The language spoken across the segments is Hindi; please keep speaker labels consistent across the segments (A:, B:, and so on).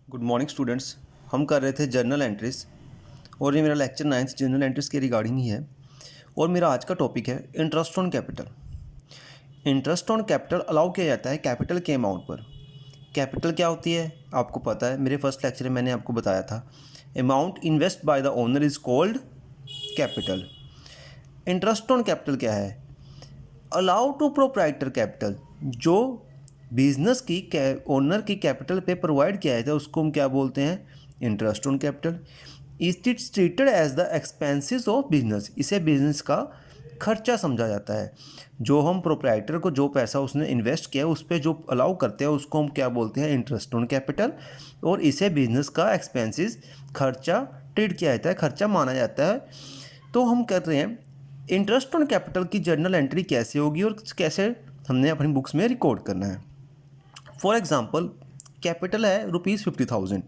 A: Good morning students. हम कर रहे थे जर्नल एंट्रीज और ये मेरा लेक्चर 9 जर्नल एंट्रीज के रिगार्डिंग ही है। और मेरा आज का टॉपिक है interest on capital. Interest on capital allow किया जाता है कैपिटल के अमाउंट पर। कैपिटल क्या होती है आपको पता है, मेरे फर्स्ट लेक्चर में मैंने आपको बताया था। Amount invest by the owner is called capital. Interest on capital क्या है? अलाउ टू प्रोप्राइटर कैपिटल, जो बिजनेस की ओनर की कैपिटल पे प्रोवाइड किया जाता है उसको हम क्या बोलते हैं? Interest on capital. It it's treated as the expenses of business, इसे बिजनेस का खर्चा समझा जाता है। जो हम प्रोप्राइटर को जो पैसा उसने इन्वेस्ट किया है उस पर जो अलाउ करते हैं उसको हम क्या बोलते हैं? Interest on capital. और इसे बिजनेस का एक्सपेंसेस खर्चा ट्रीट किया जाता है, खर्चा माना जाता है। तो हम कर रहे हैं इंटरेस्ट ऑन कैपिटल की जर्नल एंट्री कैसे होगी और कैसे हमने अपनी बुक्स में रिकॉर्ड करना है। फॉर एग्जाम्पल कैपिटल है ₹50,000।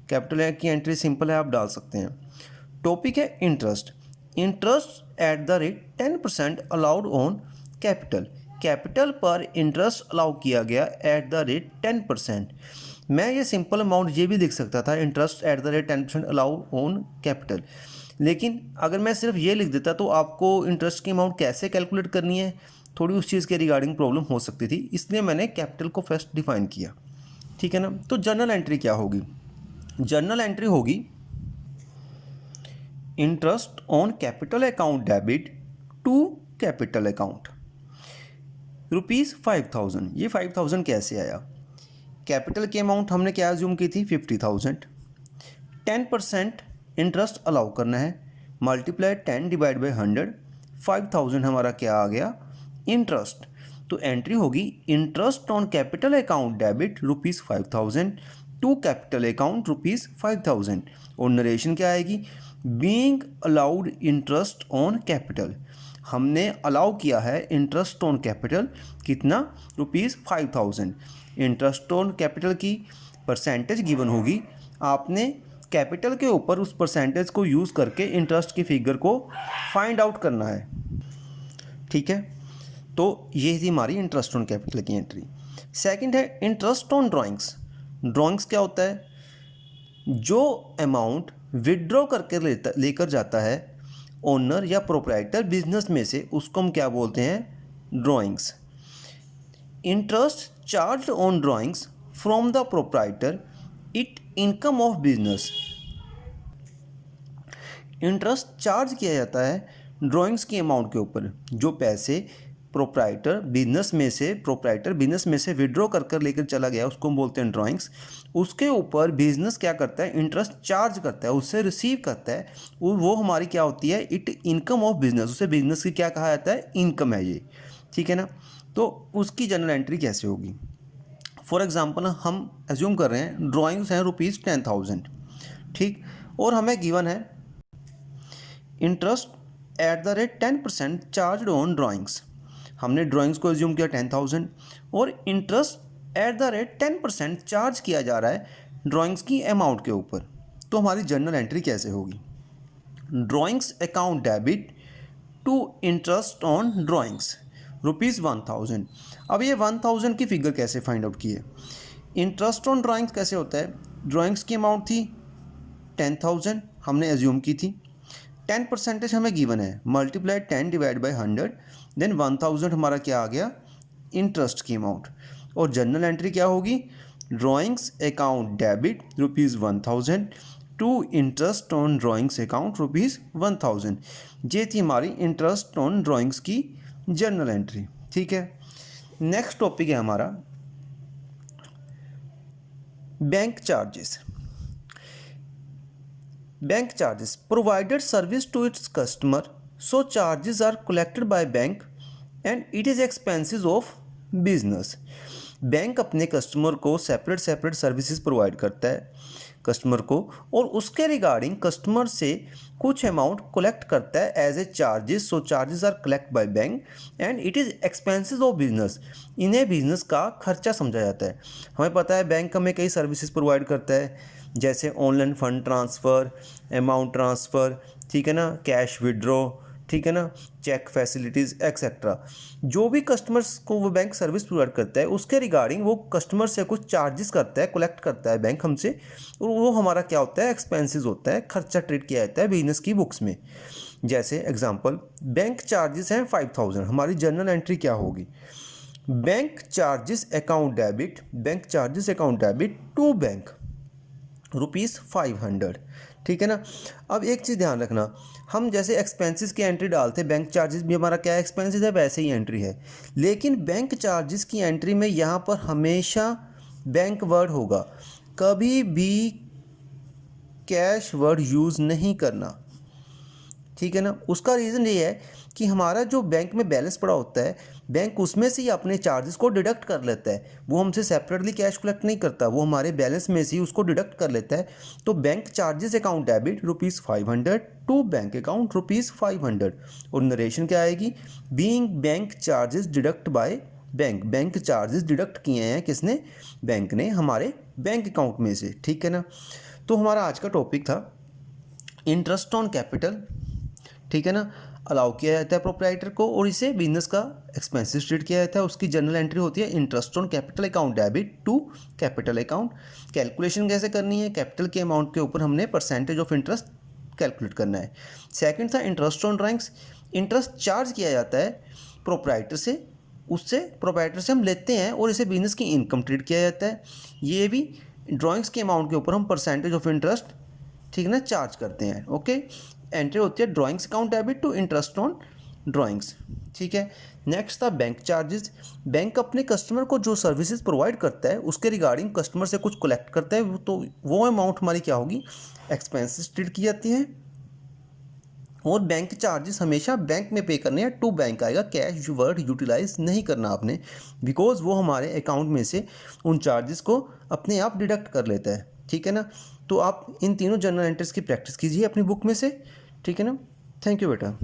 A: कैपिटल है की एंट्री सिंपल है, आप डाल सकते हैं। टॉपिक है interest. Interest at the rate 10% allowed on capital. Capital पर इंटरेस्ट अलाउ किया गया एट द रेट 10%। मैं ये सिंपल अमाउंट ये भी लिख सकता था, interest at the rate 10% allowed on capital. लेकिन अगर मैं सिर्फ ये लिख देता तो आपको इंटरेस्ट की अमाउंट कैसे कैलकुलेट करनी है थोड़ी उस चीज़ के रिगार्डिंग प्रॉब्लम हो सकती थी, इसलिए मैंने कैपिटल को फर्स्ट डिफाइन किया। ठीक है ना। तो जर्नल एंट्री क्या होगी? जर्नल एंट्री होगी interest on capital account debit to capital account ₹5,000। ये 5,000 कैसे आया? कैपिटल की अमाउंट हमने क्या अज्यूम की थी? 50,000। 10% इंटरेस्ट अलाउ करना है, मल्टीप्लाई 10 डिवाइड बाई 100। 5,000 हमारा क्या आ गया? इंटरेस्ट। तो एंट्री होगी interest on capital account debit ₹5,000 to capital account ₹5,000। और नरेशन क्या आएगी? Being allowed interest on capital. हमने अलाउ किया है इंटरेस्ट ऑन कैपिटल कितना? ₹5,000। इंटरेस्ट ऑन कैपिटल की परसेंटेज गिवन होगी, आपने कैपिटल के ऊपर उस परसेंटेज को यूज़ करके इंटरेस्ट की फिगर को फाइंड आउट करना है। ठीक है, तो ये थी हमारी इंटरेस्ट ऑन कैपिटल की एंट्री। सेकंड है इंटरेस्ट ऑन ड्राइंग्स। ड्राइंग्स क्या होता है? जो अमाउंट विड्रॉ करके लेकर जाता है ओनर या प्रोप्राइटर बिजनेस में से, उसको हम क्या बोलते हैं? Drawings. Interest charge on drawings from the proprietor it income of business. Interest charge किया जाता है ड्राइंग्स की अमाउंट के ऊपर। जो पैसे प्रोप्राइटर बिजनेस में से विड्रॉ कर लेकर चला गया उसको हम बोलते हैं ड्राइंग्स। उसके ऊपर बिजनेस क्या करता है? इंटरेस्ट चार्ज करता है, उससे रिसीव करता है। वो हमारी क्या होती है? It income of business. उसे बिजनेस की क्या कहा जाता है? इनकम है ये। ठीक है ना। तो उसकी जनरल एंट्री कैसे होगी? फॉर एग्जाम्पल हम एज्यूम कर रहे हैं ड्राइंग्स हैं ₹10,000। ठीक, और हमें गिवन है interest at the rate 10% charge on drawings. हमने ड्राइंग्स को एज्यूम किया 10,000 और interest at the rate 10% charge किया जा रहा है ड्राइंग्स की अमाउंट के ऊपर। तो हमारी जर्नल एंट्री कैसे होगी? Drawings account debit to interest on drawings ₹1,000। अब ये 1,000 की फिगर कैसे फाइंड आउट की है? इंटरेस्ट ऑन ड्राइंग्स कैसे होता है? ड्राइंग्स की अमाउंट थी 10,000, हमने एज्यूम की थी। 10% हमें गिवन है, मल्टीप्लाई 10 डिवाइड बाई 100, देन 1,000 हमारा क्या आ गया? इंटरेस्ट की अमाउंट। और जर्नल एंट्री क्या होगी? Drawings account debit ₹1,000 to interest on drawings account ₹1,000। ये थी हमारी इंटरेस्ट ऑन ड्राइंग्स की जर्नल एंट्री। ठीक है, नेक्स्ट टॉपिक है हमारा bank charges. Bank charges provided service to its customer, so charges are collected by bank and it is expenses of business. Bank अपने कस्टमर को सेपरेट सर्विसेज प्रोवाइड करता है कस्टमर को, और उसके रिगार्डिंग कस्टमर से कुछ अमाउंट कलेक्ट करता है as a charges. So charges are collect by bank and it is expenses of business. इन्हें बिजनेस का खर्चा समझा जाता है। हमें पता है बैंक हमें कई सर्विसेज प्रोवाइड करता है, जैसे online fund transfer, amount transfer, ठीक है ना, कैश विड्रॉ, ठीक है ना, चेक फैसिलिटीज़ एक्सेट्रा। जो भी कस्टमर्स को वो बैंक सर्विस प्रोवाइड करता है उसके रिगार्डिंग वो कस्टमर से कुछ चार्जेस करता है, कलेक्ट करता है बैंक हमसे, और वो हमारा क्या होता है, एक्सपेंसेस होता है, खर्चा ट्रीट किया जाता है बिजनेस की बुक्स में। जैसे एग्जांपल, बैंक चार्जेस हैं 5000, हमारी जर्नल एंट्री क्या होगी, bank charges account debit to bank ₹500, ठीक है ना। अब एक चीज़ ध्यान रखना, हम जैसे एक्सपेंसेस की एंट्री डालते हैं, बैंक चार्जेस भी हमारा क्या एक्सपेंसेस है वैसे ही एंट्री है, लेकिन बैंक चार्जेस की एंट्री में यहाँ पर हमेशा बैंक वर्ड होगा, कभी भी कैश वर्ड यूज़ नहीं करना, ठीक है ना। उसका रीज़न ये है कि हमारा जो बैंक में बैलेंस पड़ा होता है, बैंक उसमें से ही अपने चार्जेस को डिडक्ट कर लेता है, वो हमसे सेपरेटली कैश कलेक्ट नहीं करता, वो हमारे बैलेंस में से ही उसको डिडक्ट कर लेता है। तो bank charges account debit ₹500 to bank account ₹500, और नरेशन क्या आएगी, being bank charges deduct by bank charges deduct किए हैं किसने, बैंक ने हमारे बैंक अकाउंट में से, ठीक है ना। तो हमारा आज का टॉपिक था इंटरेस्ट ऑन कैपिटल, ठीक है ना, अलाउ किया जाता है प्रोप्राइटर को, और इसे बिजनेस का एक्सपेंसेस ट्रीट किया जाता है। उसकी जनरल एंट्री होती है interest on capital account debit to capital account. Calculation कैसे करनी है, कैपिटल के अमाउंट के ऊपर हमने परसेंटेज ऑफ इंटरेस्ट कैलकुलेट करना है। सेकंड था interest on drawings, interest charge किया जाता है प्रोप्राइटर से, उससे प्रोप्राइटर से हम लेते हैं और इसे बिजनेस की इनकम ट्रीट किया जाता है। ये भी ड्राइंग्स के अमाउंट के ऊपर हम परसेंटेज ऑफ इंटरेस्ट, ठीक है ना, चार्ज करते हैं। ओके, एंट्री होती है drawings account debit to interest on drawings, ठीक है। नेक्स्ट था बैंक चार्जेस, बैंक अपने कस्टमर को जो सर्विसेज प्रोवाइड करता है उसके रिगार्डिंग कस्टमर से कुछ कलेक्ट करता है, तो वो अमाउंट हमारी क्या होगी, एक्सपेंसेस ट्रीट की जाती है। और बैंक चार्जेस हमेशा बैंक में पे करने हैं, टू बैंक आएगा, कैश वर्ड यूटिलाइज नहीं करना आपने, बिकॉज वो हमारे अकाउंट में से उन चार्जेस को अपने आप डिडक्ट कर लेता है, ठीक है ना। तो आप इन तीनों जर्नल एंट्रीज की प्रैक्टिस कीजिए अपनी बुक में से, ठीक है ना। थैंक यू बेटा।